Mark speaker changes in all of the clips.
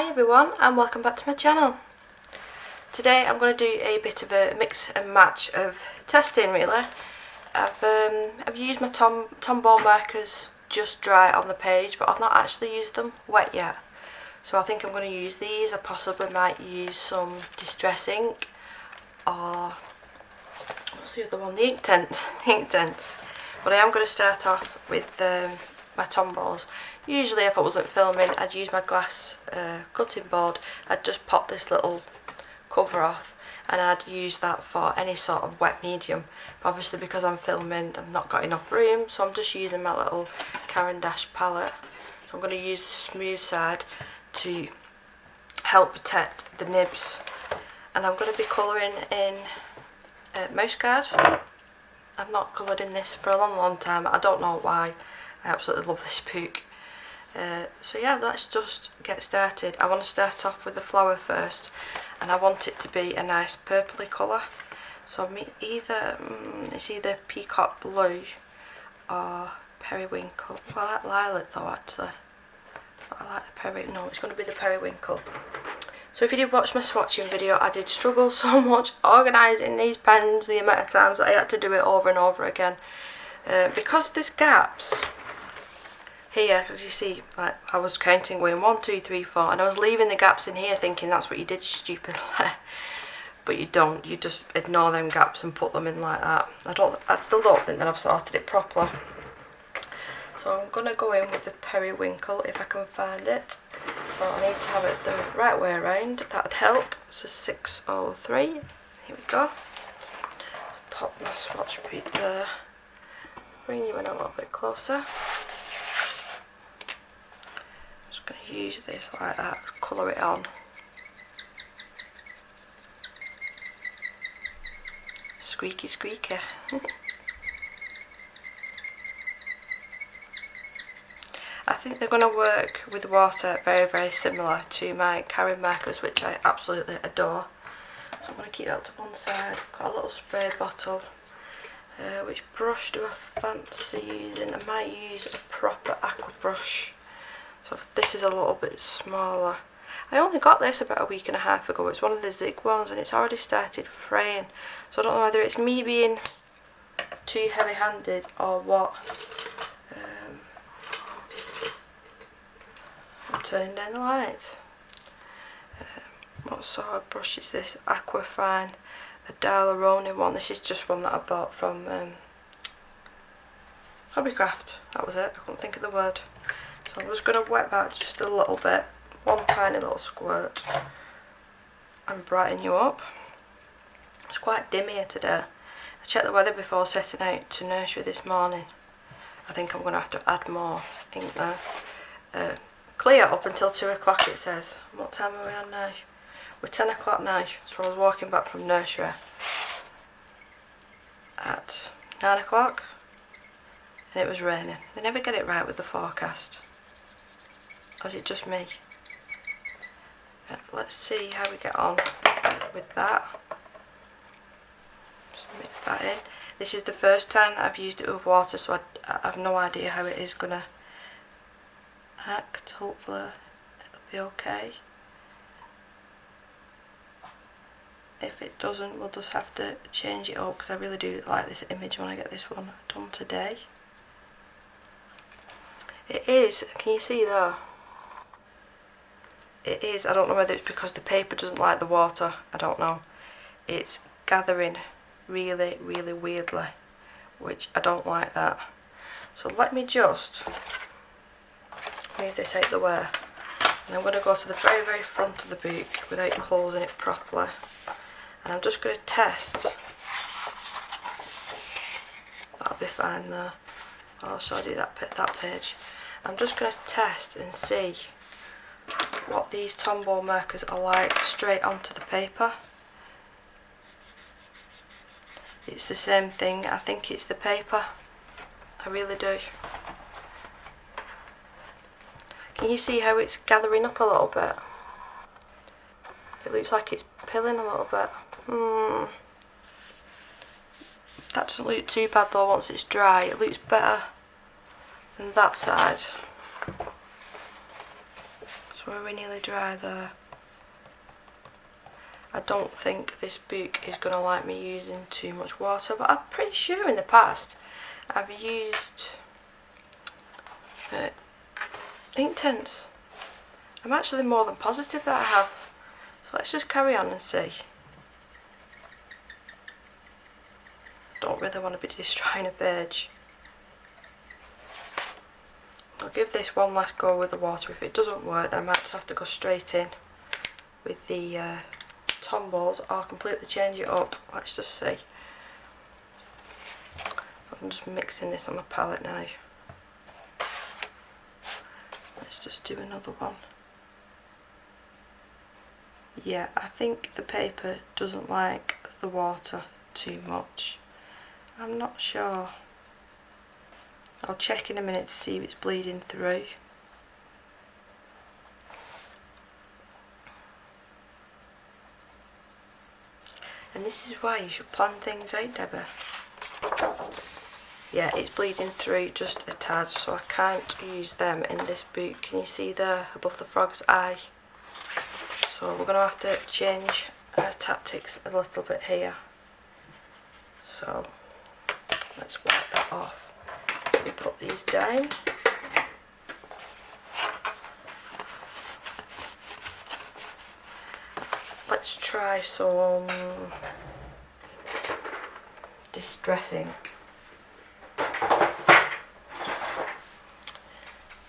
Speaker 1: Hi everyone and welcome back to my channel. Today I'm going to do a bit of a mix and match of testing really. I've used my Tombow markers just dry on the page, but I've not actually used them wet yet. So I think I'm going to use these. I possibly might use some Distress ink or what's the other one? The ink tents. But I am going to start off with my Tombows. Usually if I wasn't filming I'd use my glass cutting board. I'd just pop this little cover off and I'd use that for any sort of wet medium. But obviously because I'm filming I've not got enough room, so I'm just using my little Caran d'Ache palette. So I'm going to use the smooth side to help protect the nibs. And I'm going to be colouring in mouse guard. I've not coloured in this for a long time. I don't know why. I absolutely love this book. So yeah, let's just get started. I want to start off with the flower first, and I want it to be a nice purpley colour. So it's either peacock blue or periwinkle. Well, I like lilac though actually. But I like the periwinkle. No, it's going to be the periwinkle. So if you did watch my swatching video, I did struggle so much organising these pens, the amount of times that I had to do it over and over again. Because there's gaps here, as you see, like I was counting going 1, 2, 3, 4, and I was leaving the gaps in here thinking that's what you did stupidly. But you don't, you just ignore them gaps and put them in like that. I still don't think that I've sorted it properly. So I'm going to go in with the periwinkle if I can find it. So I need to have it the right way around, that would help. So 603, here we go. Pop my swatch bead there. Bring you in a little bit closer. Just going to use this like that, colour it on. Squeaky squeaky. I think they're going to work with water very similar to my Caran markers, which I absolutely adore. So I'm going to keep that to one side. Got a little spray bottle. Which brush do I fancy using? I might use a proper aqua brush. So this is a little bit smaller. I only got this about a week and a half ago. It's one of the zig ones and it's already started fraying. So I don't know whether it's me being too heavy-handed or what. I'm turning down the lights. What sort of brush is this? Aquafine, a Daleroni one. This is just one that I bought from Hobbycraft. That was it. I couldn't think of the word. So I'm just going to wet that just a little bit. One tiny little squirt. And brighten you up. It's quite dim here today. I checked the weather before setting out to nursery this morning. I think I'm going to have to add more ink there. Clear up until 2 o'clock it says. What time are we on now? We're 10 o'clock now, so I was walking back from nursery at 9 o'clock and it was raining. They never get it right with the forecast. Or is it just me? Let's see how we get on with that. Just mix that in. This is the first time that I've used it with water, so I have no idea how it is going to act. Hopefully it'll be okay. If it doesn't, we'll just have to change it up because I really do like this image when I get this one done today. It is, can you see there? It is, I don't know whether it's because the paper doesn't like the water, I don't know. It's gathering really weirdly, which I don't like that. So let me just move this out the way. And I'm going to go to the very front of the book without closing it properly. And I'm just going to test. That'll be fine there. I'll show you that page. I'm just going to test and see what these Tombow markers are like straight onto the paper. It's the same thing. I think it's the paper. I really do. Can you see how it's gathering up a little bit? It looks like it's pilling a little bit. That doesn't look too bad though once it's dry. It looks better than that side. So So are we nearly dry there? I don't think this book is going to like me using too much water, but I'm pretty sure in the past I've used ink tints. I'm actually more than positive that I have. So let's just carry on and see. Don't really want to be destroying a page. I'll give this one last go with the water. If it doesn't work, then I might just have to go straight in with the Tombows or completely change it up. Let's just see. I'm just mixing this on my palette now. Let's just do another one. Yeah, I think the paper doesn't like the water too much. I'm not sure. I'll check in a minute to see if it's bleeding through. And this is why you should plan things out, Deborah. Yeah, it's bleeding through just a tad, so I can't use them in this book. Can you see there above the frog's eye? So we're going to have to change our tactics a little bit here. So let's wipe that off. We put these down. Let's try some distress ink.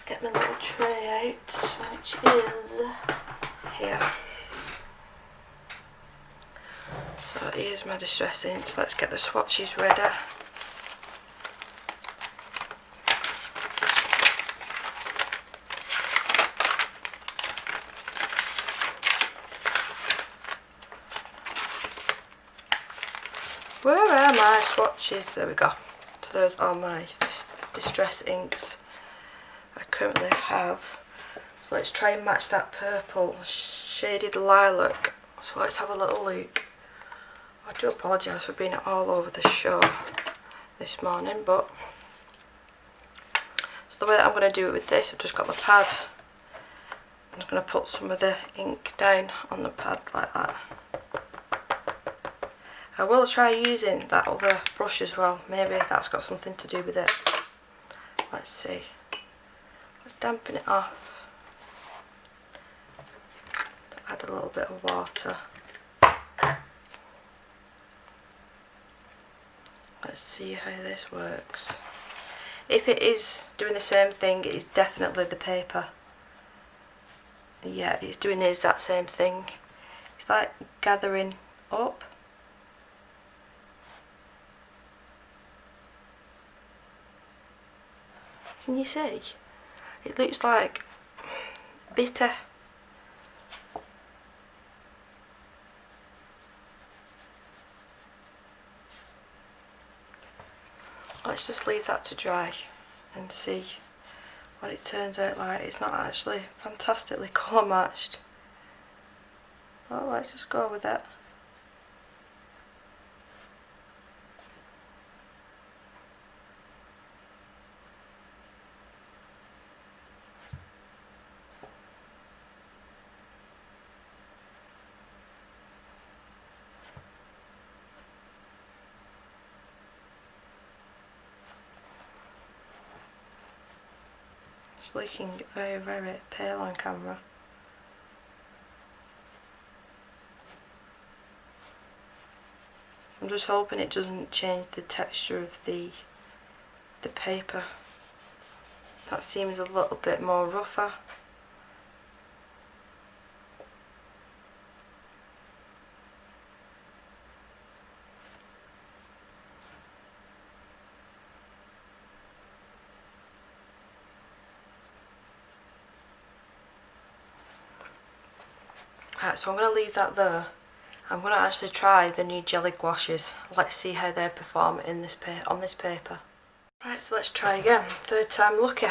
Speaker 1: Get my little tray out, which is here. So here's my distress inks. Let's get the swatches ready. Where are my swatches? There we go. So those are my distress inks I currently have. So let's try and match that purple shaded lilac. So let's have a little look. I do apologise for being all over the show this morning, but so the way that I'm going to do it with this, I've just got the pad. I'm just going to put some of the ink down on the pad like that. I will try using that other brush as well. Maybe that's got something to do with it. Let's see. Let's dampen it off. Add a little bit of water. Let's see how this works. If it is doing the same thing, it is definitely the paper. Yeah, it's doing the exact same thing. It's like gathering up. Can you see? It looks like bitter. Let's just leave that to dry and see what it turns out like. It's not actually fantastically colour matched. Well, let's just go with it. It's looking very, very pale on camera. I'm just hoping it doesn't change the texture of the paper. That seems a little bit more rougher. Right, so I'm going to leave that there. I'm going to actually try the new jelly gouaches. Let's see how they perform in this on this paper. Right, so let's try again. Third time lucky.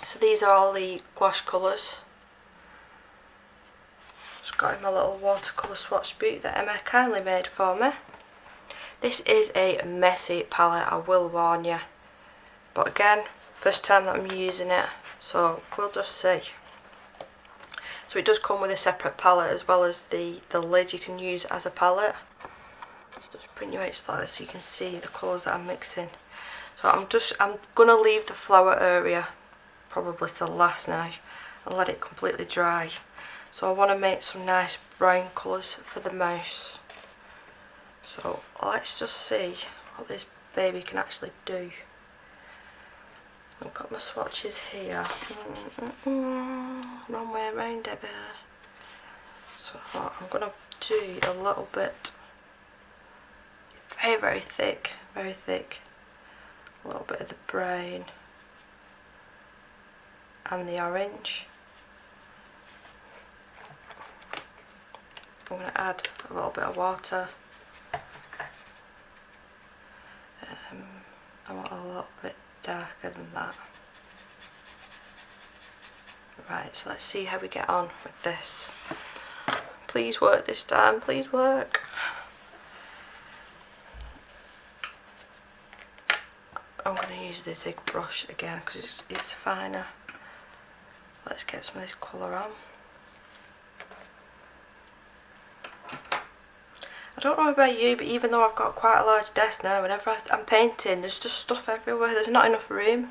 Speaker 1: So these are all the gouache colours. Just got in my little watercolour swatch book that Emma kindly made for me. This is a messy palette, I will warn you. But again, first time that I'm using it, so we'll just see. So it does come with a separate palette as well as the lid you can use as a palette. Let's just bring you out slightly so you can see the colours that I'm mixing. So I'm gonna leave the flower area probably till last now and let it completely dry. So I want to make some nice brown colours for the mouse. So let's just see what this baby can actually do. I've got my swatches here. Wrong way around, Debbie. So I'm going to do a little bit, very thick, very thick. A little bit of the brown and the orange. I'm going to add a little bit of water. I want a little bit darker than that. Right, so let's see how we get on with this. Please work this time, please work. I'm going to use the zig brush again because it's finer. Let's get some of this colour on. I don't know about you, but even though I've got quite a large desk now, whenever I'm painting, there's just stuff everywhere. There's not enough room.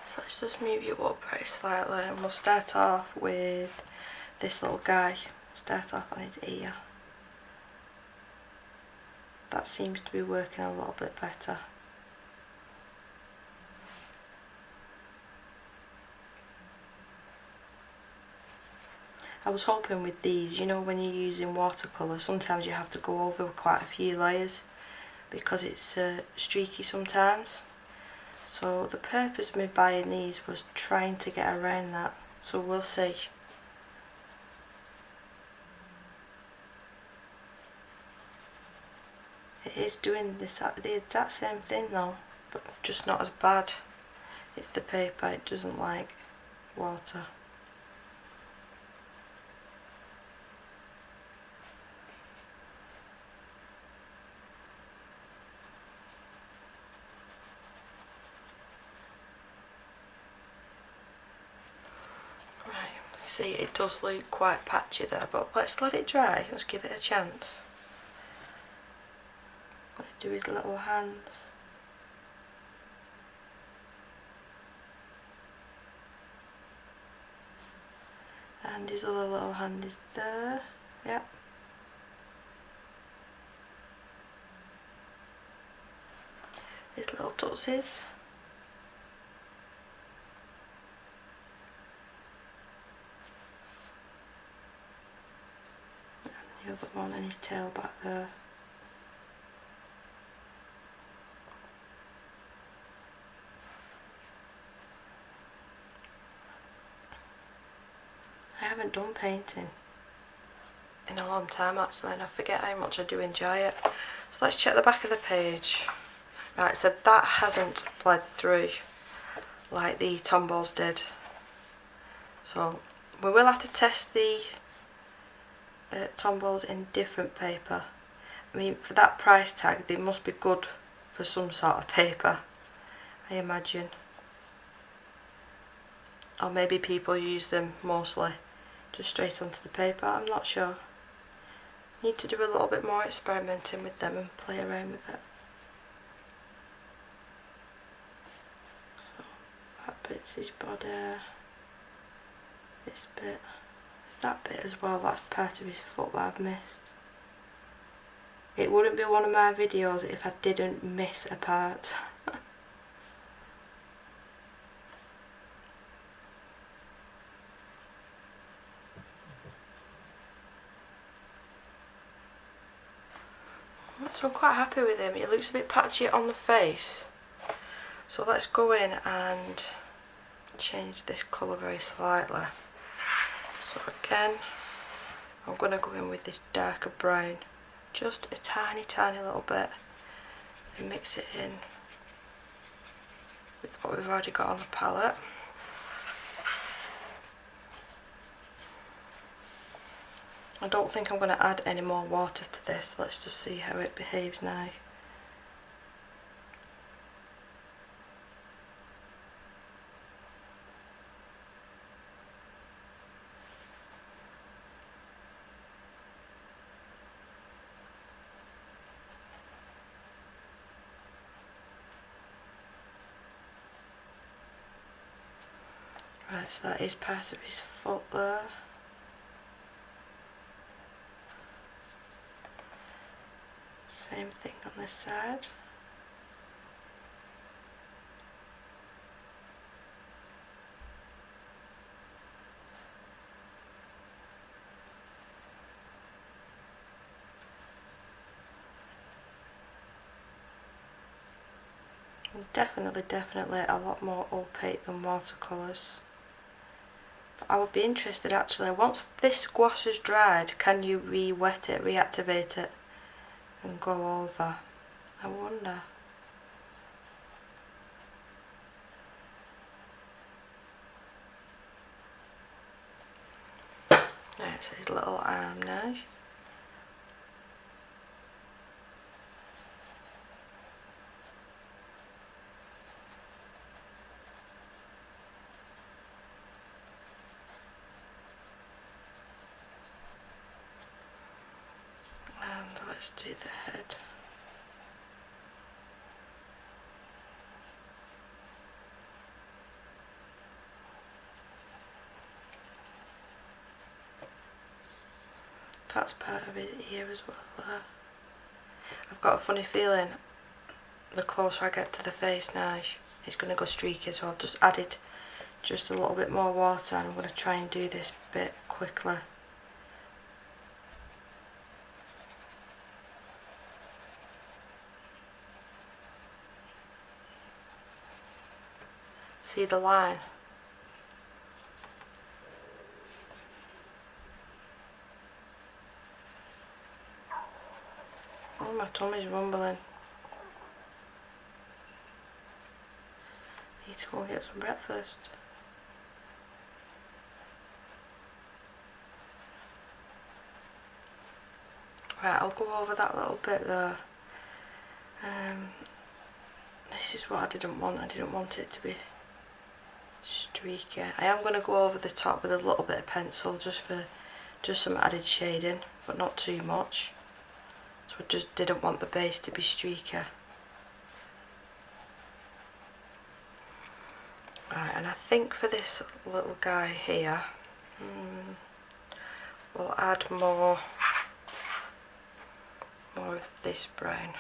Speaker 1: So let's just move you up very slightly, and we'll start off with this little guy. Start off on his ear. That seems to be working a little bit better. I was hoping with these, you know, when you're using watercolour, sometimes you have to go over quite a few layers because it's streaky sometimes. So the purpose of me buying these was trying to get around that. So we'll see. It is doing the exact same thing though, but just not as bad. It's the paper, it doesn't like water. See, it does look quite patchy there, but let's let it dry. Let's give it a chance. I'm going to do his little hands. And his other little hand is there. Yep. His little tutsies. The other one and his tail back there. I haven't done painting in a long time actually, and I forget how much I do enjoy it. So let's check the back of the page. Right, so that hasn't bled through like the Tombows did. So we will have to test the Tombows in different paper. I mean, for that price tag they must be good for some sort of paper, I imagine. Or maybe people use them mostly just straight onto the paper, I'm not sure. Need to do a little bit more experimenting with them and play around with it. So that bit's his body, this bit, there's that bit as well, that's part of his foot that I've missed. It wouldn't be one of my videos if I didn't miss a part. So I'm quite happy with him. He looks a bit patchy on the face. So let's go in and change this colour very slightly. So again, I'm going to go in with this darker brown. Just a tiny little bit. And mix it in with what we've already got on the palette. I don't think I'm going to add any more water to this. Let's just see how it behaves now. so that is part of his foot there. Same thing on this side. Definitely a lot more opaque than watercolours. But I would be interested actually, once this gouache has dried, can you re-wet it, reactivate it and go over? I wonder. That's his little arm now. And let's do the head. That's part of his ear as well there. I've got a funny feeling the closer I get to the face now, it's going to go streaky, so I've just added just a little bit more water and I'm going to try and do this bit quickly. See the line? Oh, my tummy's rumbling. Need to go and get some breakfast. Right, I'll go over that little bit there. This is what I didn't want. I didn't want it to be streaky. I am going to go over the top with a little bit of pencil just for some added shading, but not too much. So I just didn't want the base to be streaky. Right, and I think for this little guy here, we'll add more of this brown.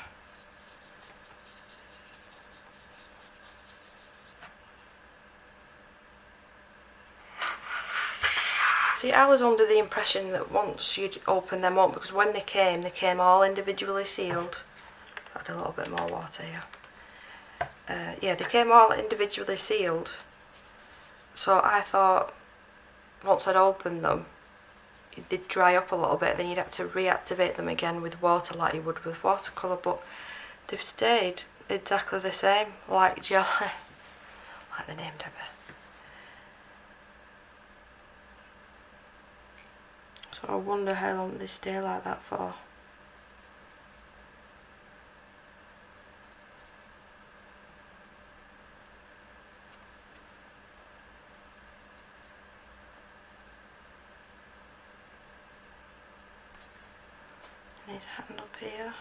Speaker 1: See, I was under the impression that once you'd open them up, because when they came all individually sealed. Add a little bit more water here. Yeah, they came all individually sealed. So I thought once I'd opened them, they'd dry up a little bit, then you'd have to reactivate them again with water like you would with watercolour, but they've stayed exactly the same, like jelly, like the name Debbie. So I wonder how long they stay like that for. And his hand up here.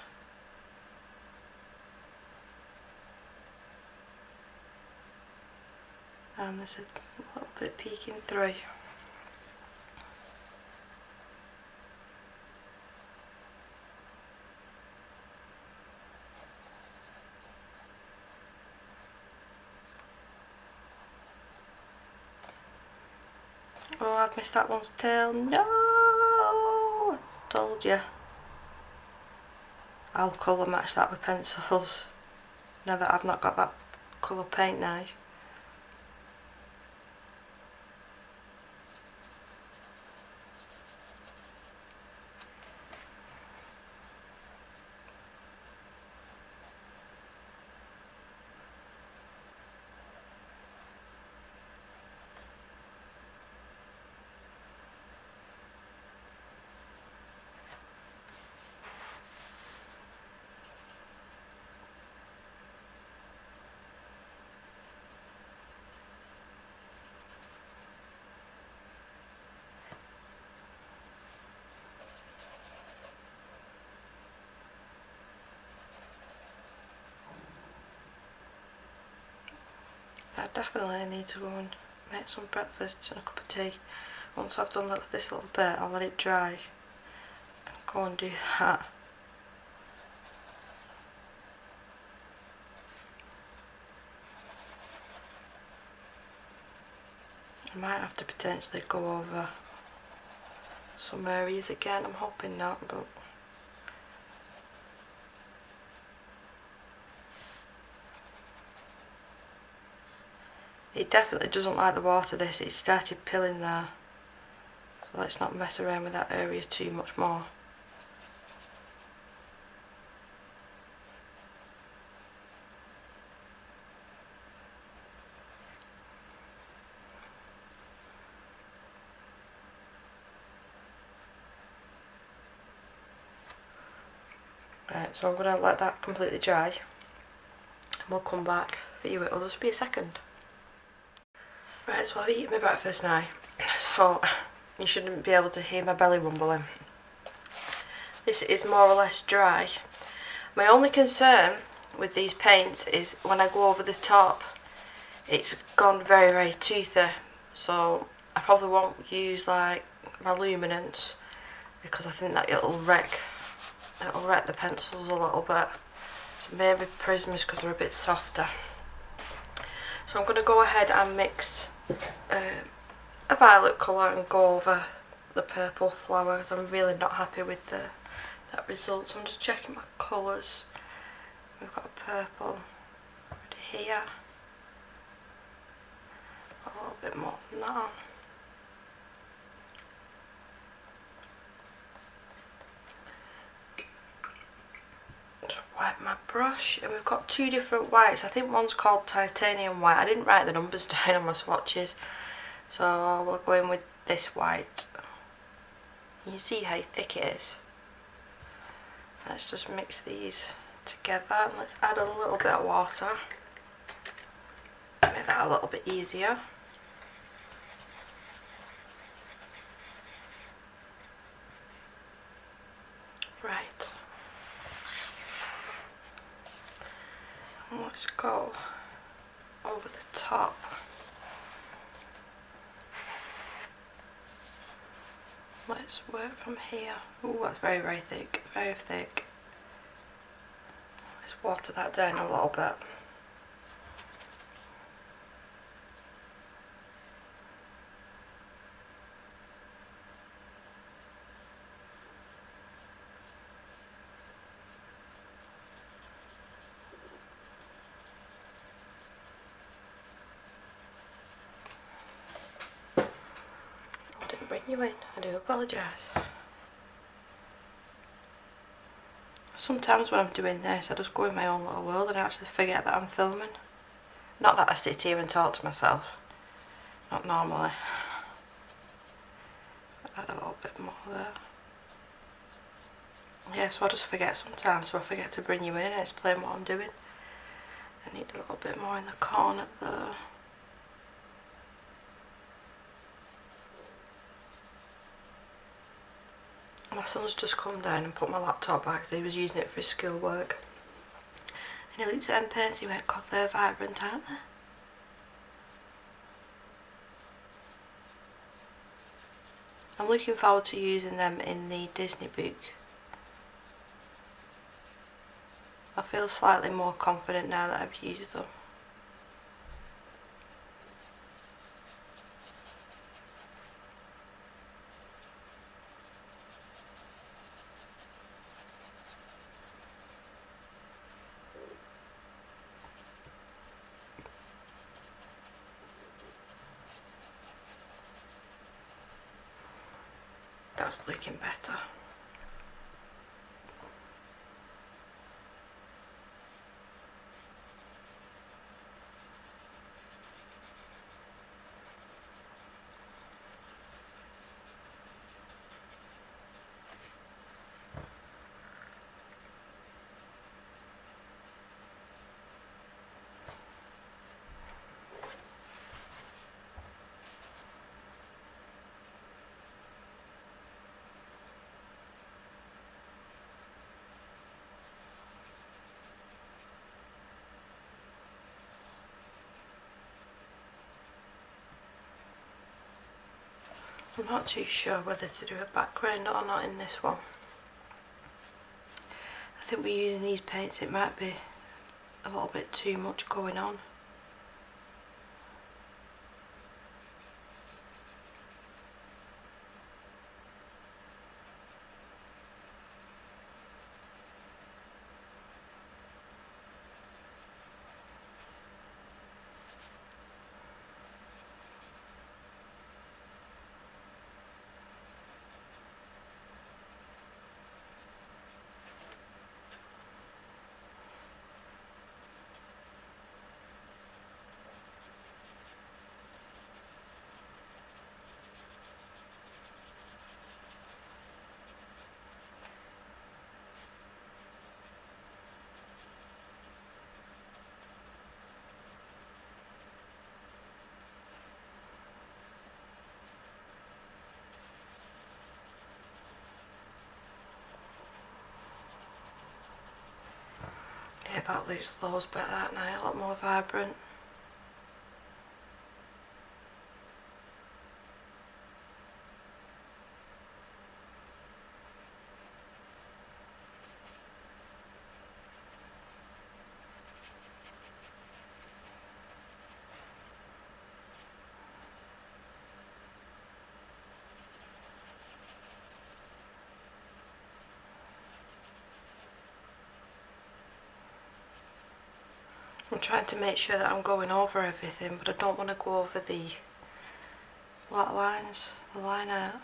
Speaker 1: And there's a little bit peeking through. Oh, I've missed that one's tail. No! Told you. I'll colour match that with pencils. Now that I've not got that colour paint now. I definitely need to go and make some breakfast and a cup of tea. Once I've done this little bit, I'll let it dry and go and do that. I might have to potentially go over some areas again, I'm hoping not, but it definitely doesn't like the water, this. It started pilling there, so let's not mess around with that area too much more. Right, so I'm going to let that completely dry and we'll come back for you. It'll just be a second. Right, so I've eaten my breakfast now, so you shouldn't be able to hear my belly rumbling. This is more or less dry. My only concern with these paints is when I go over the top, it's gone very, very toothy, so I probably won't use like my luminance because I think that it'll wreck the pencils a little bit. So maybe Prismas because they're a bit softer. So I'm going to go ahead and mix a violet colour and go over the purple flower because I'm really not happy with that result. So I'm just checking my colours. We've got a purple already here. A little bit more than that. Wipe my brush, and we've got two different whites. I think one's called titanium white. I didn't write the numbers down on my swatches, so we'll go in with this white. You can see how thick it is. Let's just mix these together and let's add a little bit of water. Make that a little bit easier. Right. Let's go over the top. Let's work from here. Oh, that's very, very thick, very thick. Let's water that down a little bit. Bring you in, I do apologise. Sometimes when I'm doing this I just go in my own little world and I actually forget that I'm filming. Not that I sit here and talk to myself, not normally. Add a little bit more there. Yeah, so I just forget sometimes, so I forget to bring you in and explain what I'm doing. I need a little bit more in the corner there. My son's just come down and put my laptop back because he was using it for his schoolwork. And he looked at them paints, he went, God, they're vibrant, aren't they? I'm looking forward to using them in the Disney book. I feel slightly more confident now that I've used them. That's looking better. I'm not too sure whether to do a background or not in this one. I think we're using these paints, it might be a little bit too much going on. Yeah, that looks loads better that now, a lot more vibrant. I'm trying to make sure that I'm going over everything, but I don't want to go over the black lines, the line out.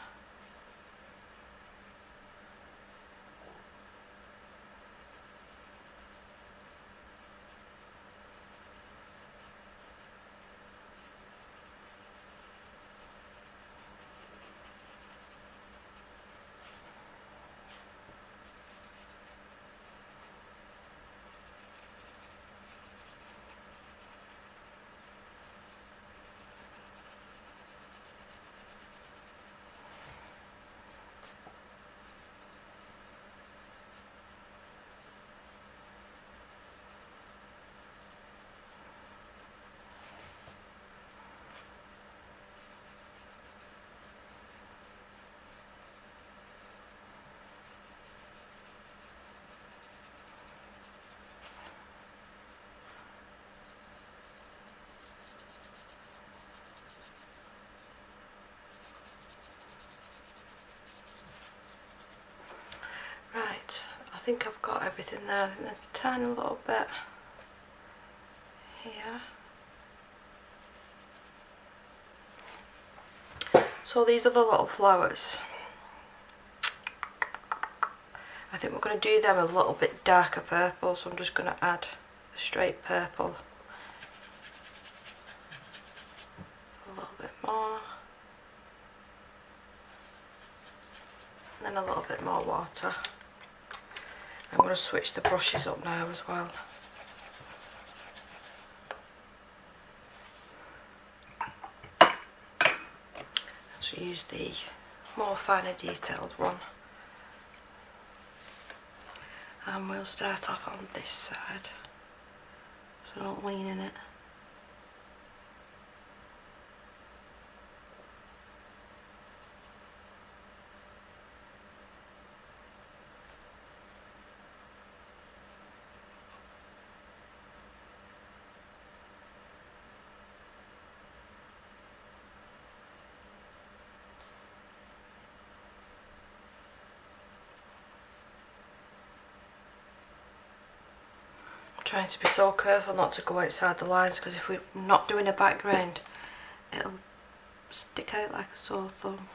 Speaker 1: Right, I think I've got everything there. I think there's a tiny little bit here. So these are the little flowers. I think we're going to do them a little bit darker purple, so I'm just going to add a straight purple. So a little bit more. And then a little bit more water. I'm going to switch the brushes up now as well. So use the more finer detailed one. And we'll start off on this side, so don't lean in it. Trying to be so careful not to go outside the lines, because if we're not doing a background, it'll stick out like a sore thumb.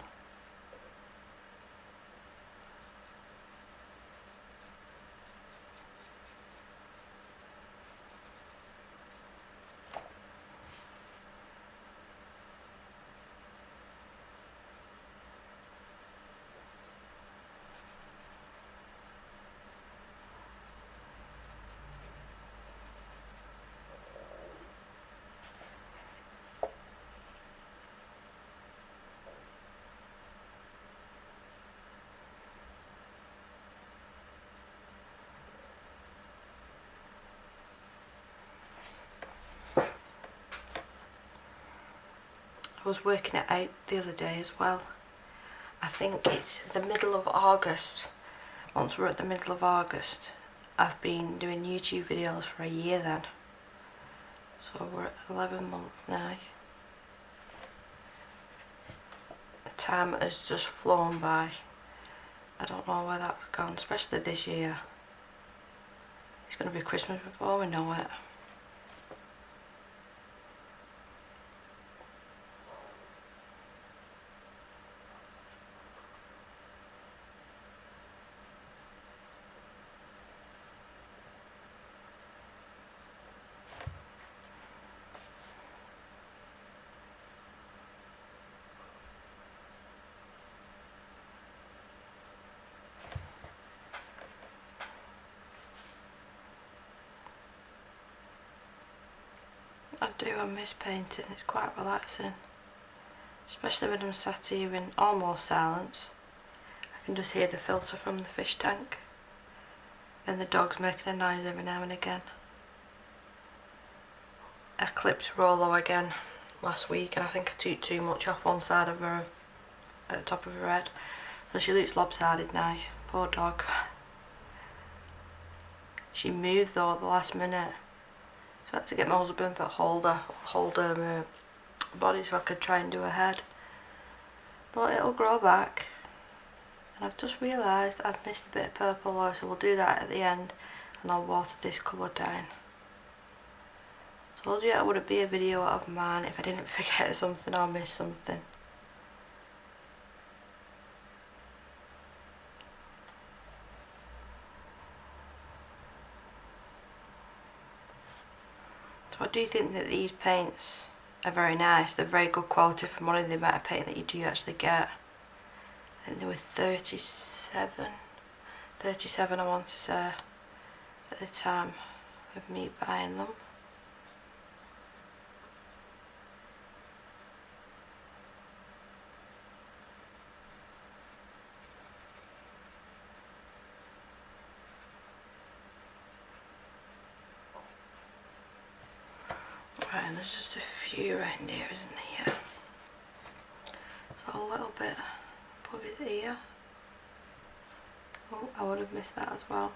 Speaker 1: I was working it out the other day as well. I think it's the middle of August. Once we're at the middle of August, I've been doing YouTube videos for a year then. So we're at 11 months now. The time has just flown by. I don't know where that's gone, especially this year. It's going to be Christmas before we know it. I miss painting, it's quite relaxing. Especially when I'm sat here in almost silence. I can just hear the filter from the fish tank. And the dog's making a noise every now and again. I clipped Rolo again last week and I think I took too much off one side of her, at the top of her head. So she looks lopsided now, poor dog. She moved though at the last minute. So I had to get my husband to hold her body so I could try and do her head. But it'll grow back. And I've just realised I've missed a bit of purple oil, so we'll do that at the end and I'll water this colour down. Told you it wouldn't be a video of mine if I didn't forget something or miss something. So I do think that these paints are very nice. They're very good quality for money, the amount of paint that you do actually get. I think they were 37 I want to say at the time of me buying them. Right, and there's just a few around here, isn't there? So a little bit above his ear. Oh, I would have missed that as well.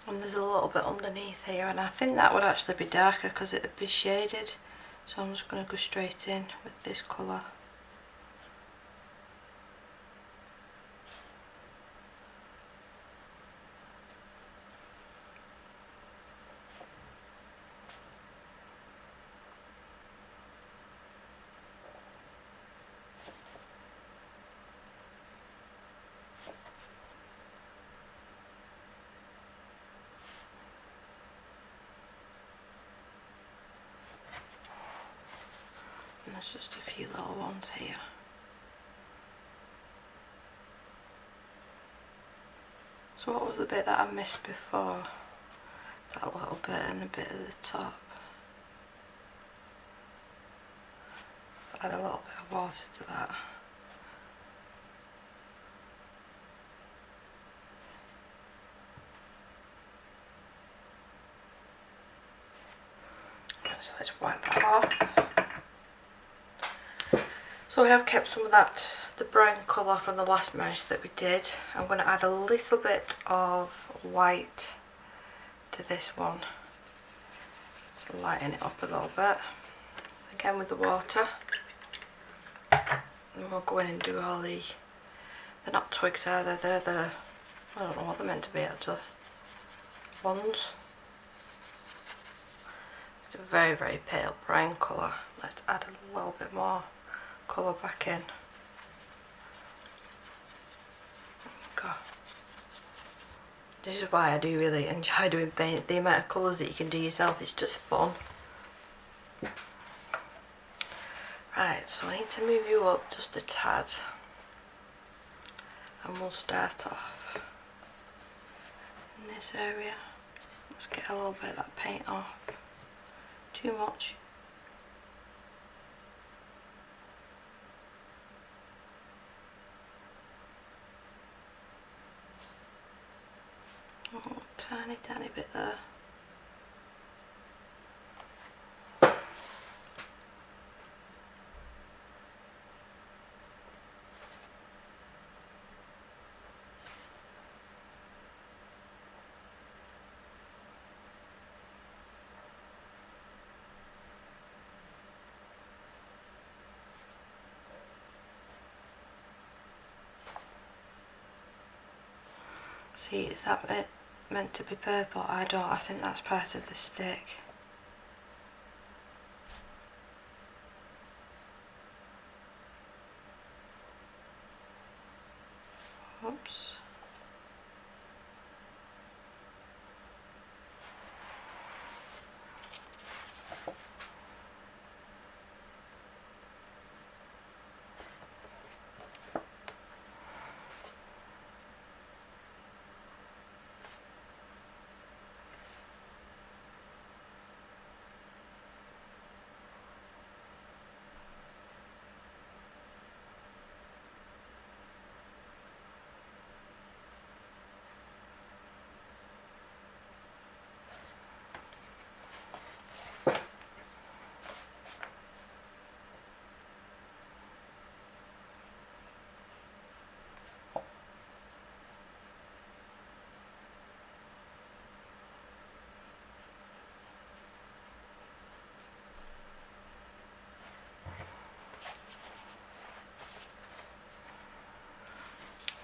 Speaker 1: And there's a little bit underneath here, and I think that would actually be darker because it would be shaded. So I'm just going to go straight in with this colour. And there's just a few little ones here. So what was the bit that I missed before? That little bit and a bit at the top. Add a little bit of water to that. So let's wipe that off. So we have kept some of that, the brown colour from the last mouse that we did. I'm going to add a little bit of white to this one. Just lighten it up a little bit. Again with the water. And we'll go in and do all they're not twigs either, they're the, I don't know what they're meant to be actually, ones. It's a very, very pale brown colour. Let's add a little bit more colour back in. God. This is why I do really enjoy doing paint. The amount of colours that you can do yourself is just fun. Right, so I need to move you up just a tad. and we'll start off in this area. Let's get a little bit of that paint off. Too much. Oh, tiny bit there. See, is that it meant to be purple? I think that's part of the stick. Oops.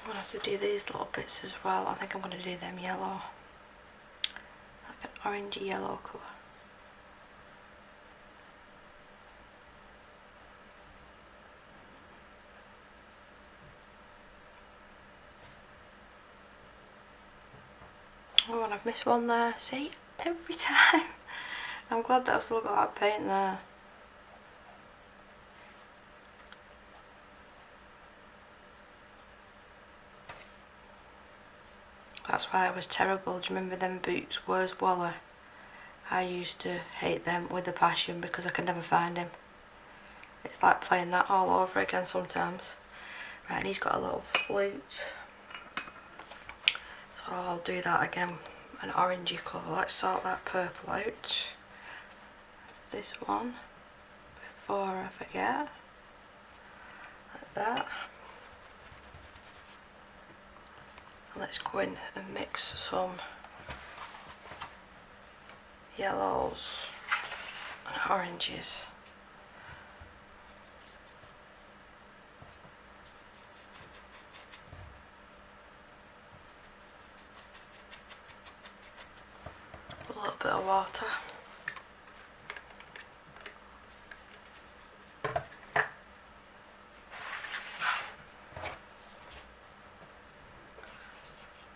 Speaker 1: I'm going to have to do these little bits as well. I think I'm going to do them yellow. Like an orangey yellow colour. Oh, and I've missed one there. See? Every time. I'm glad that I've still got that paint there. That's why I was terrible. Do you remember them boots? Where's Wally? I used to hate them with a passion because I could never find him. It's like playing that all over again sometimes. Right, and he's got a little flute. So I'll do that again. An orangey colour. Let's sort that purple out. This one. Before I forget. Like that. Let's go in and mix some yellows and oranges. A little bit of water.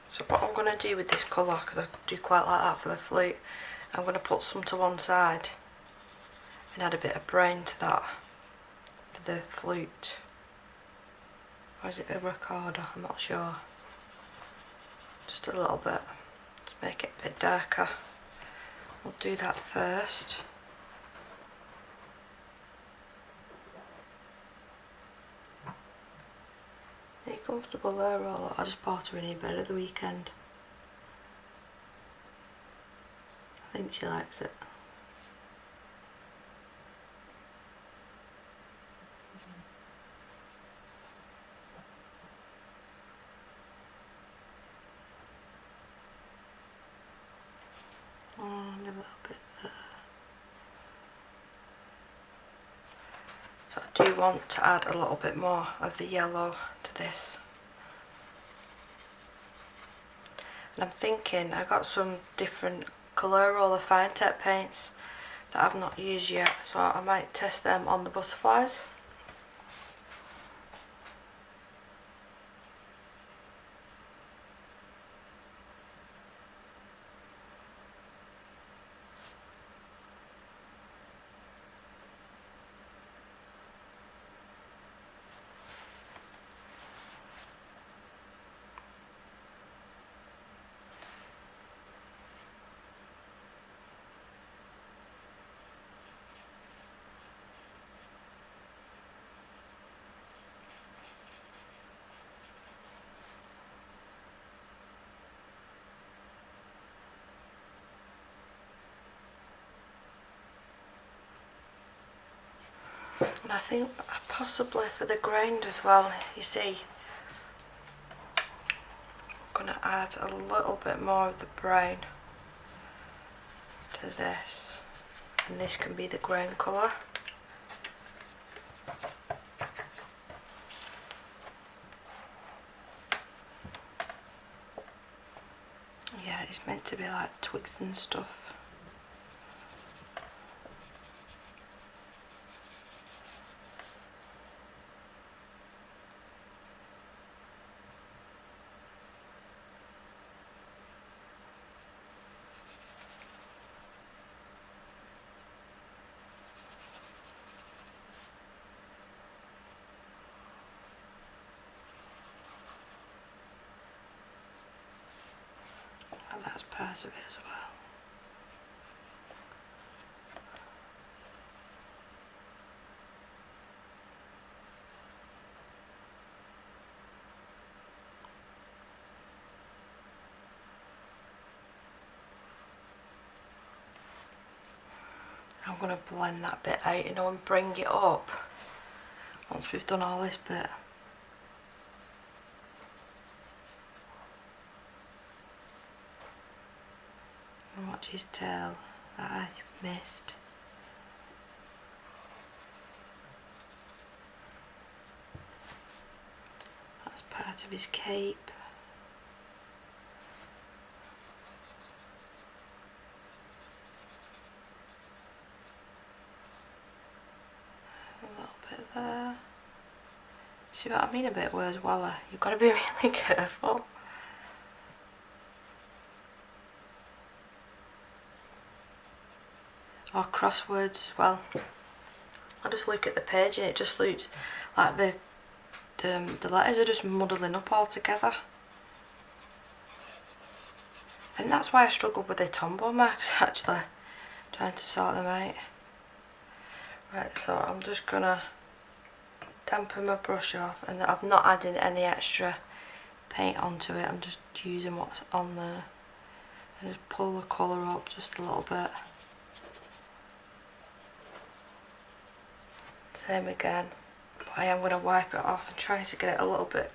Speaker 1: So what I'm going to do with this colour, because I do quite like that for the flute, I'm going to put some to one side and add a bit of brown to that for the flute. Or is it a recorder? I'm not sure. Just a little bit to make it a bit darker. We'll do that first. Are you comfortable there, Rolla? I just bought her a new bed at the weekend. I think she likes it. And a little bit there. So I do want to add a little bit more of the yellow to this. And I'm thinking I got some different colour roller fine tip paints that I've not used yet, so I might test them on the butterflies. And I think possibly for the ground as well, you see, I'm going to add a little bit more of the brown to this, and this can be the ground colour. Yeah, it's meant to be like twigs and stuff. And that's part of it as well. I'm going to blend that bit out, you know, and bring it up once we've done all this bit. And watch his tail that I missed. That's part of his cape. A little bit there. See what I mean a bit? Where's Walla? You've got to be really careful. Or crosswords as well. I just look at the page and it just looks like the letters are just muddling up all together. And that's why I struggled with the Tombow marks actually, trying to sort them out. Right, so I'm just gonna dampen my brush off, and I'm not adding any extra paint onto it, I'm just using what's on there. And just pull the colour up just a little bit. Same again, but I am going to wipe it off and try to get it a little bit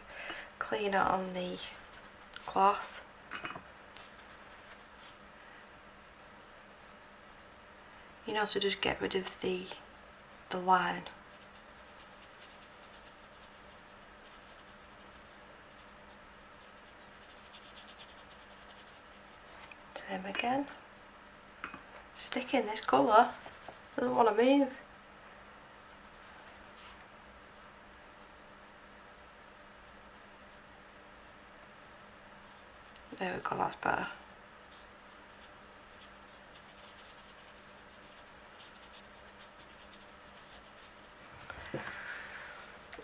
Speaker 1: cleaner on the cloth. You know, to just get rid of the line. Same again. Stick in this colour, doesn't want to move. There we go, that's better.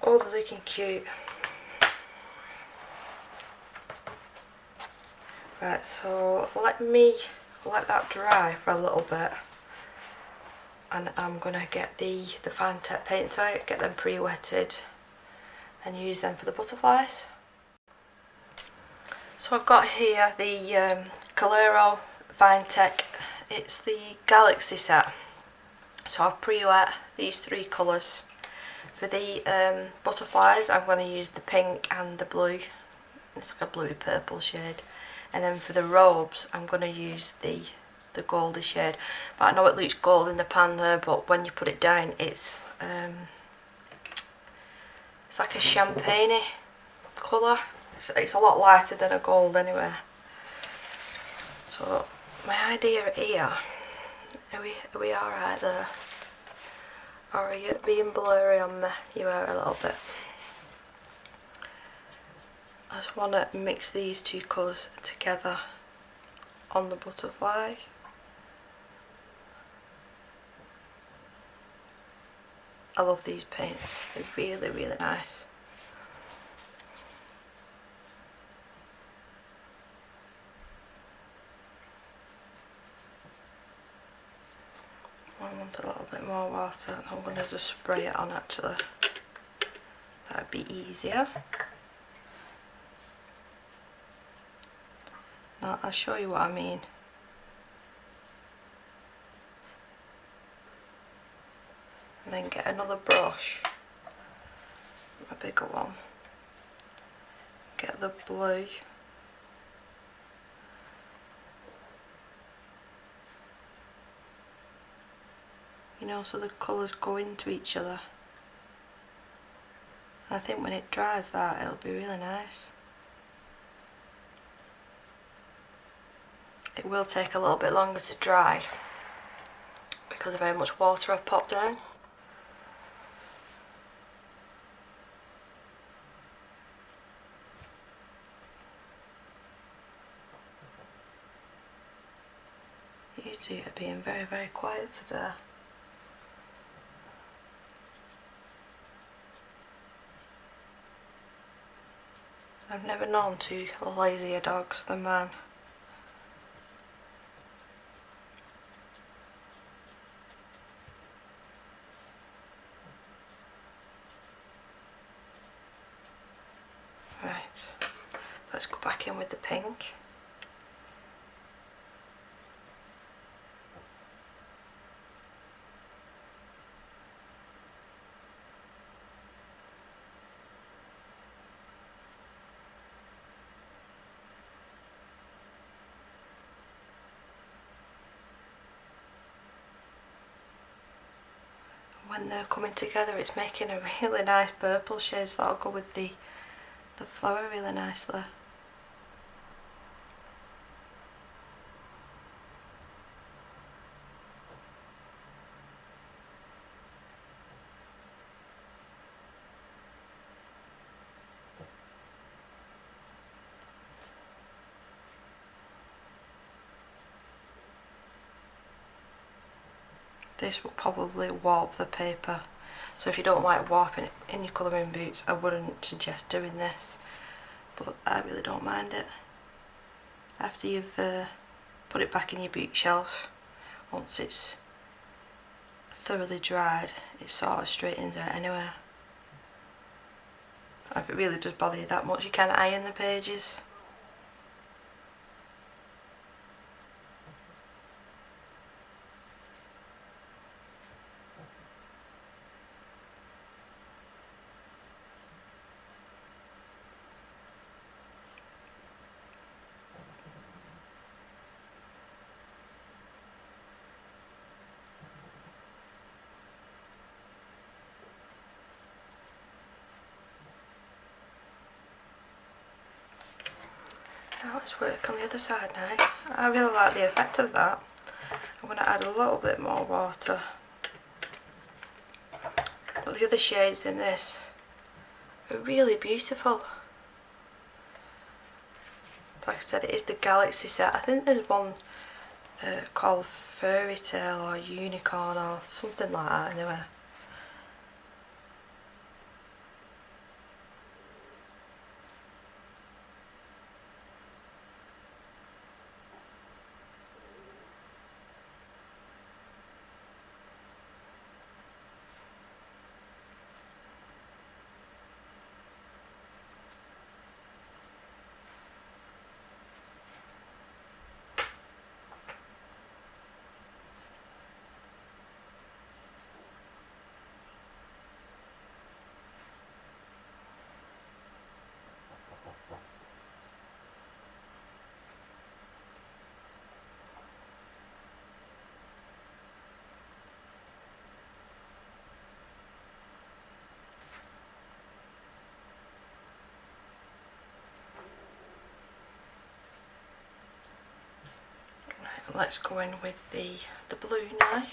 Speaker 1: Oh, they're looking cute. Right, so let that dry for a little bit, and I'm gonna get the fine tip paints out, get them pre-wetted and use them for the butterflies. So I've got here the Colero Finetec, it's the Galaxy set. So I've pre-wet these three colours. For the butterflies I'm going to use the pink and the blue, it's like a bluey purple shade. And then for the robes I'm going to use the goldy shade. But I know it looks gold in the pan there, but when you put it down it's like a champagne-y colour. It's a lot lighter than a gold anyway. So my idea here, are we alright there? Or are you being blurry on me? You are a little bit. I just want to mix these two colours together on the butterfly. I love these paints, they're really, really nice. I want a little bit more water, I'm going to just spray it on actually. That'd be easier. Now I'll show you what I mean. then get another brush, a bigger one, get the blue, you know, so the colours go into each other. And I think when it dries that, it'll be really nice. It will take a little bit longer to dry because of how much water I've popped down. You two are being very, very quiet today. I've never known two lazier dogs than mine. Right, let's go back in with the pink. When they're coming together, it's making a really nice purple shade, so that'll go with the flower really nicely. This will probably warp the paper, so if you don't like warping it in your colouring boots, I wouldn't suggest doing this, but I really don't mind it. After you've put it back in your boot shelf, once it's thoroughly dried, it sort of straightens out anyway. If it really does bother you that much, you can iron the pages. Now let's work on the other side now. I really like the effect of that. I'm going to add a little bit more water. But the other shades in this are really beautiful. Like I said, it is the Galaxy set. I think there's one called Fairy Tale or Unicorn or something like that anyway. Let's go in with the blue now.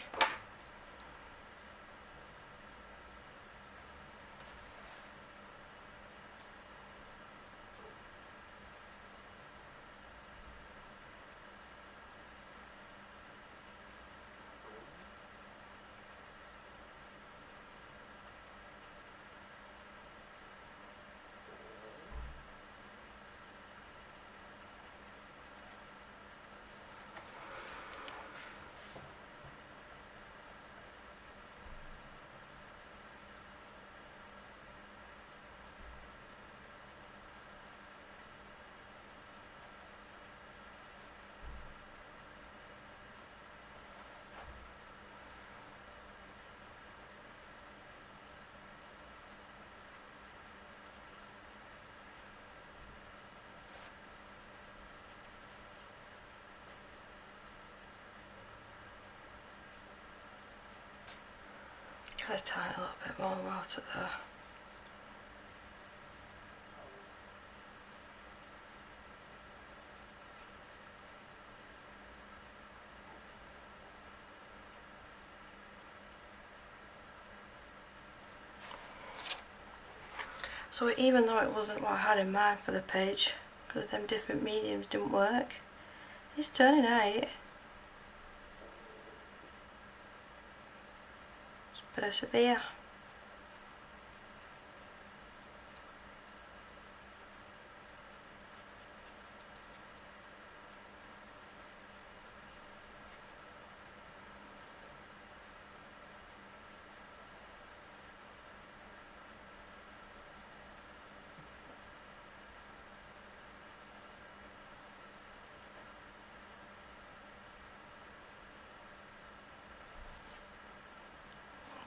Speaker 1: Add a tiny little bit more water there. So even though it wasn't what I had in mind for the page, because them different mediums didn't work, it's turning out. Just persevere.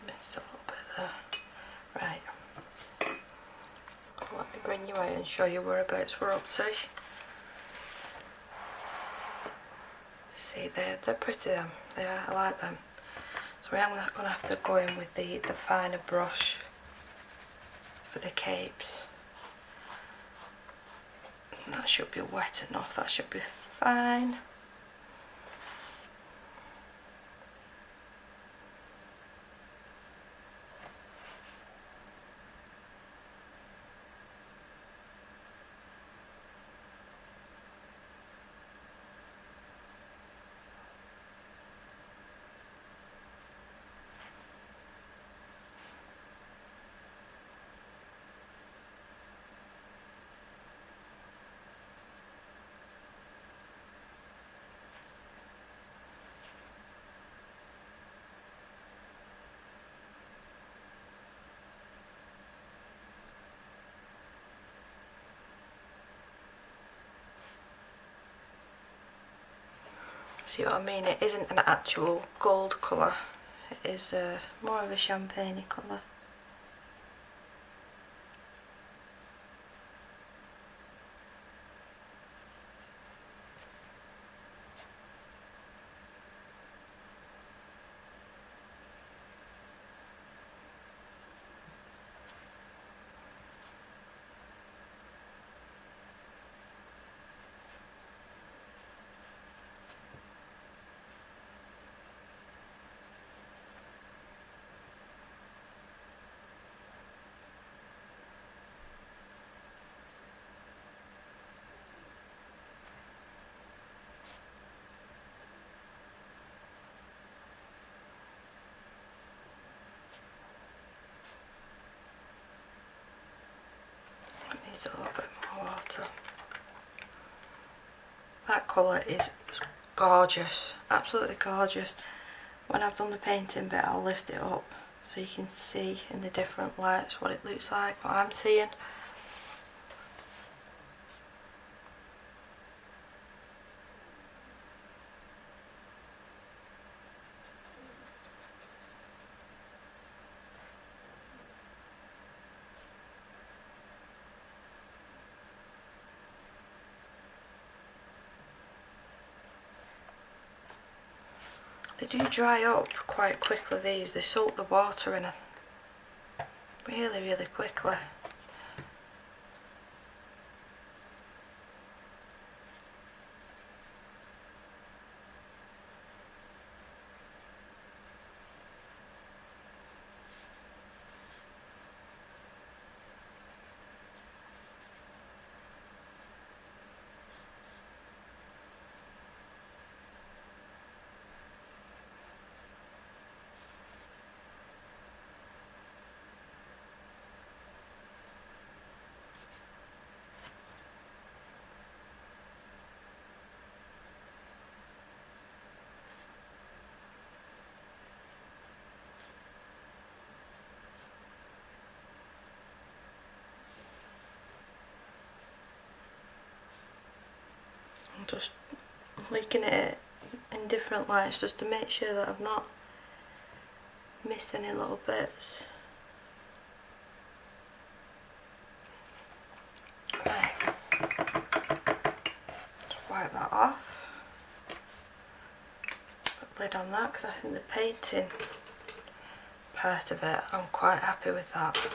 Speaker 1: Missed a little bit there. Right. Let me bring you out and show you whereabouts we're up to. See, they're pretty them. They are, I like them. So I'm going to have to go in with the finer brush for the capes. And that should be wet enough, that should be fine. See what I mean? It isn't an actual gold colour, it is more of a champagne colour. Needs a little bit more water. That colour is gorgeous, absolutely gorgeous. When I've done the painting bit, I'll lift it up so you can see in the different lights what it looks like, what I'm seeing. They do dry up quite quickly, these. They soak the water in really, really quickly. I'm just looking at it in different lights just to make sure that I've not missed any little bits. Right. Just wipe that off. Put the lid on that because I think the painting part of it. I'm quite happy with that. So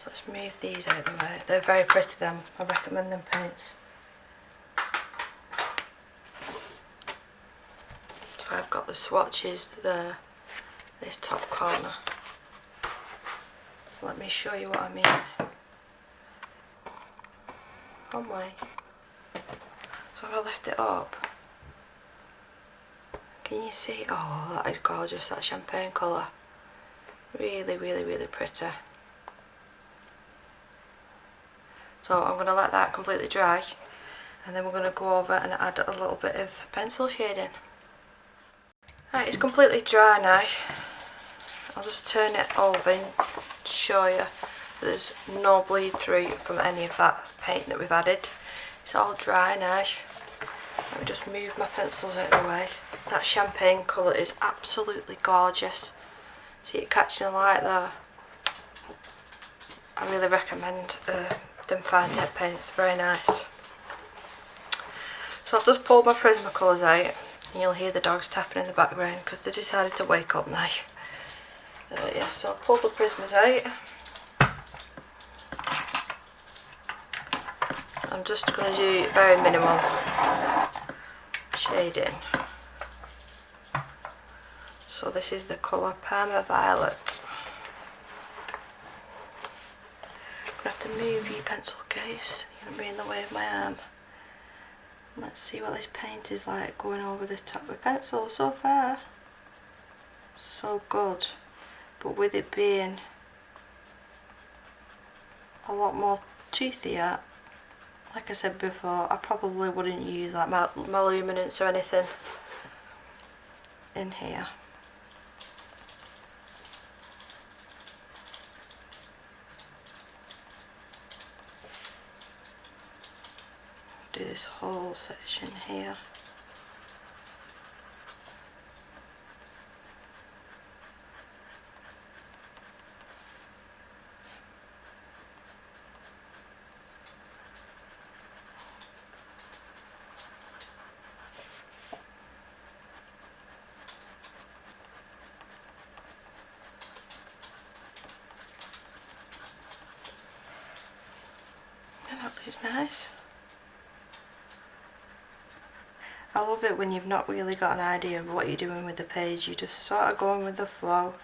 Speaker 1: let's move these out of the way. They're very pretty, them. I recommend them paints. So I've got the swatches there, this top corner. So let me show you what I mean. One way. So if I lift it up, can you see? Oh, that is gorgeous, that champagne colour. Really, really, really pretty. So I'm going to let that completely dry, and then we're going to go over and add a little bit of pencil shading. Right, it's completely dry now. I'll just turn it over and show you there's no bleed through from any of that paint that we've added. It's all dry now. Let me just move my pencils out of the way. That champagne colour is absolutely gorgeous. See it catching the light there. I really recommend them fine tip paints, very nice. So I've just pulled my Prismacolors out, and you'll hear the dogs tapping in the background because they decided to wake up now. Yeah, so I've pulled the Prismas out. I'm just going to do very minimal shading. So this is the colour Parma Violet. I'm going to have to move your pencil case, you're going to be in the way of my arm. Let's see what this paint is like going over the top with pencil. So far, so good. But with it being a lot more toothier, like I said before, I probably wouldn't use like my luminance or anything in here. Do this whole section here. And that looks nice. I love it when you've not really got an idea of what you're doing with the page. You're just sort of going with the flow,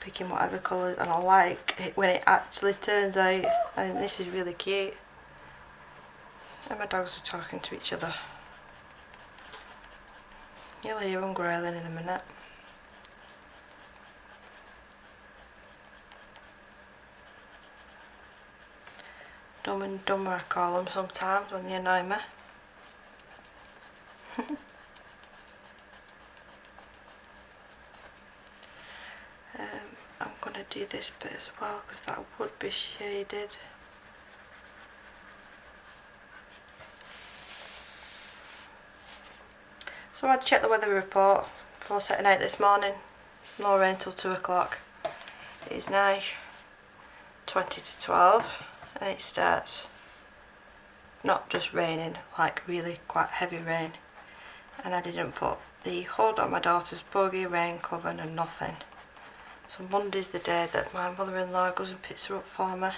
Speaker 1: picking whatever colours, and I like it when it actually turns out. I think this is really cute. And my dogs are talking to each other. You'll hear them growling in a minute. Dumb and dumber I call them sometimes when they annoy me. I'm going to do this bit as well because that would be shaded. So I checked the weather report before setting out this morning. No rain till 2 o'clock. It is now 20 to 12 and it starts not just raining, like really quite heavy rain. And I didn't put the hood on my daughter's buggy, rain cover and nothing. So Monday's the day that my mother-in-law goes and picks her up for me.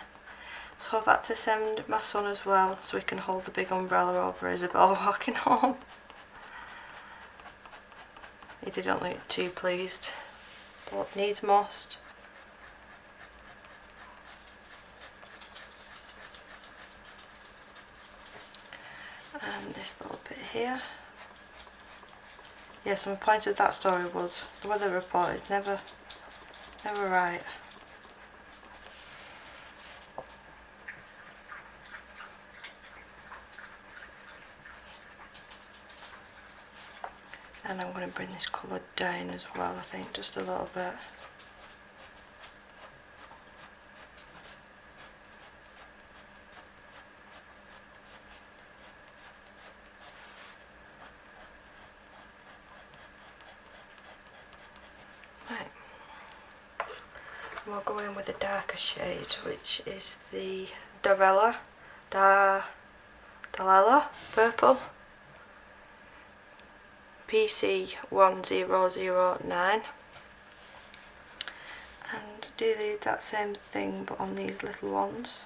Speaker 1: So I've had to send my son as well so he can hold the big umbrella over Isabel walking home. He didn't look too pleased, but needs must. And this little bit here. Yeah, so my point of that story was the weather report is never right. And I'm going to bring this colour down as well, I think, just a little bit. Right. We'll go in with a darker shade, which is the Dalella purple. PC1009, do the exact same thing but on these little ones.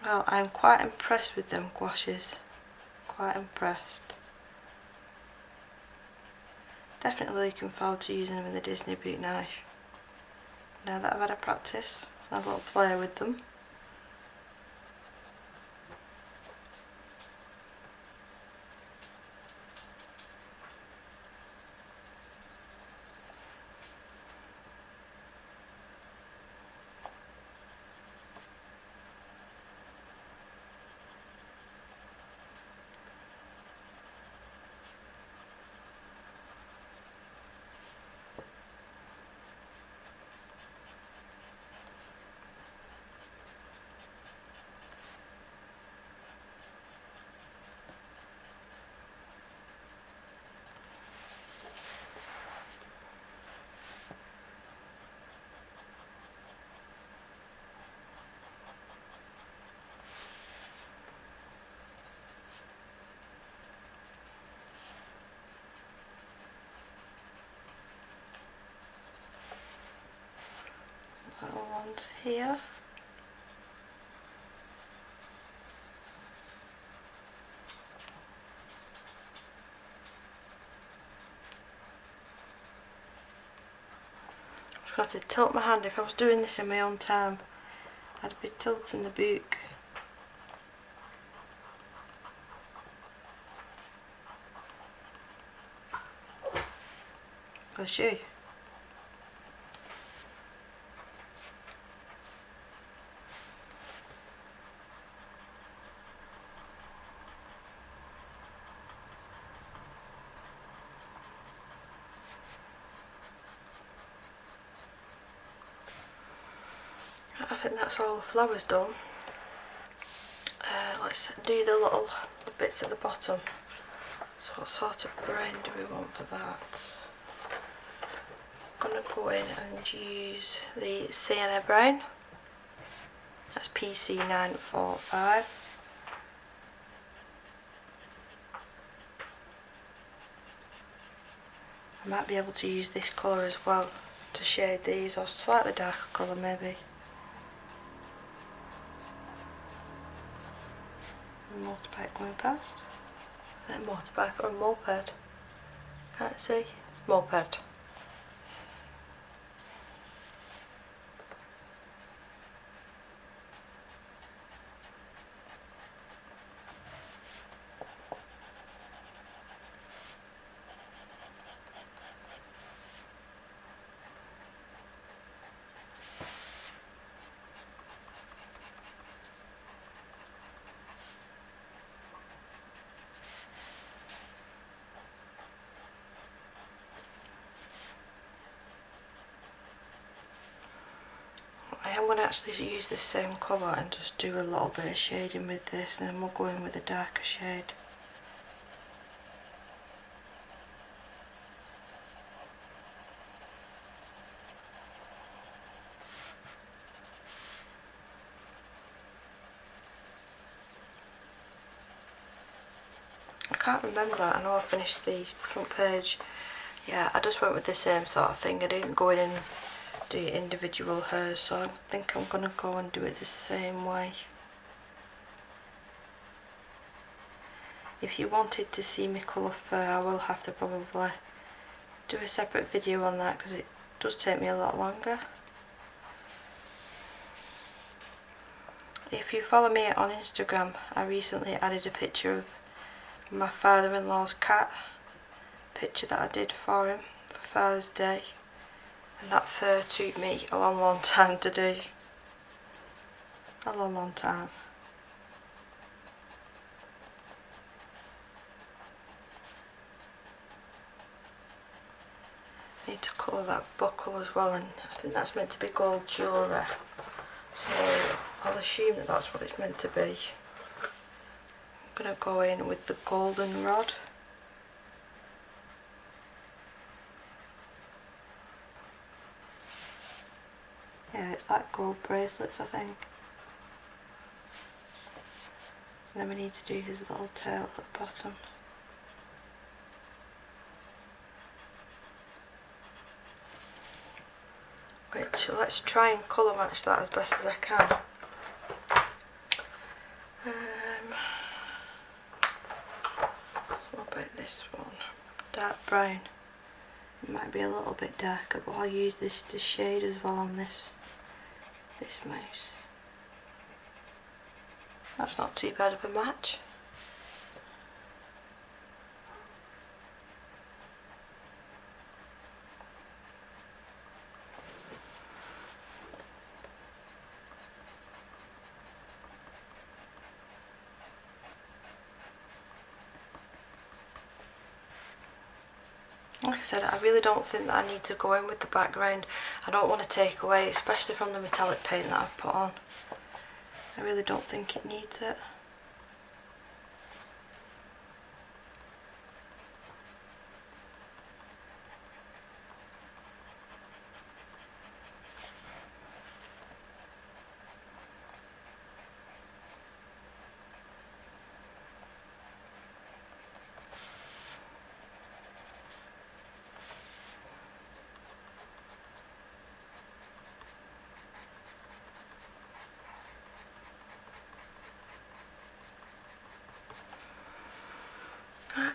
Speaker 1: Well, I'm quite impressed with them gouaches, quite impressed. Definitely looking forward to using them in the Disney boot knife. Now that I've had a practice, I'll have a little play with them. Little ones here. I'm just going to tilt my hand. If I was doing this in my own time, I'd be tilting the book. Bless you. I think that's all the flowers done. Let's do the little bits at the bottom. So what sort of brown do we want for that? I'm going to go in and use the sienna brown. That's PC945. I might be able to use this colour as well to shade these, or slightly darker colour maybe. Motorbike going past. Is that a motorbike or a moped? Can't see. Moped. I'm going to actually use this same colour and just do a little bit of shading with this, and then we'll go in with a darker shade. I can't remember, I know I finished the front page. Yeah, I just went with the same sort of thing. I didn't go in and do individual hairs, so I think I'm going to go and do it the same way. If you wanted to see me colour fur, I will have to probably do a separate video on that, because it does take me a lot longer. If you follow me on Instagram, I recently added a picture of my father-in-law's cat, picture that I did for him for Father's Day, and that fur took me a long time to do. A long time. I need to colour that buckle as well, and I think that's meant to be gold jewellery, so I'll assume that that's what it's meant to be. I'm going to go in with the golden rod. Yeah, it's like gold bracelets, I think. And then we need to do his little tail at the bottom. Which, let's try and colour match that as best as I can. What about this one? Dark brown. It might be a little bit darker, but I'll use this to shade as well on this mouse. That's not too bad of a match. Like I said, I really don't think that I need to go in with the background. I don't want to take away, especially from the metallic paint that I've put on. I really don't think it needs it.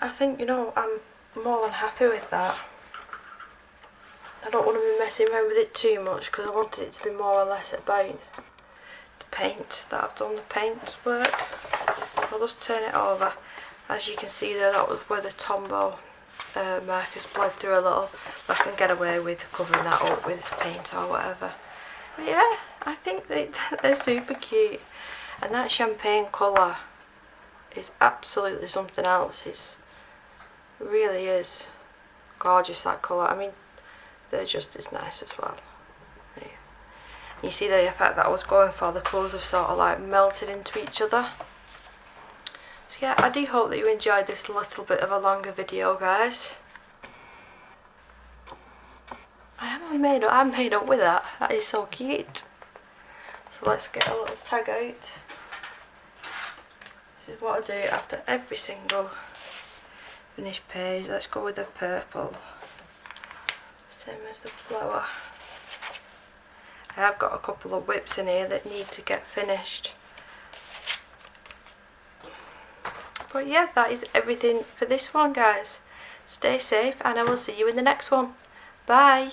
Speaker 1: I think, you know, I'm more than happy with that. I don't want to be messing around with it too much because I wanted it to be more or less about the paint that I've done the paint work. I'll just turn it over. As you can see there, that was where the Tombow markers bled through a little, but I can get away with covering that up with paint or whatever. But yeah, I think they're super cute, and that champagne colour is absolutely something else. It really is gorgeous, that colour. I mean, they're just as nice as well. Yeah. You see the effect that I was going for, the colours have sort of like melted into each other. So yeah, I do hope that you enjoyed this little bit of a longer video, guys. I'm made up with that. That is so cute. So let's get a little tag out. This is what I do after every single finished page. Let's go with the purple. Same as the flower. I have got a couple of whips in here that need to get finished. But yeah, that is everything for this one, guys. Stay safe and I will see you in the next one. Bye!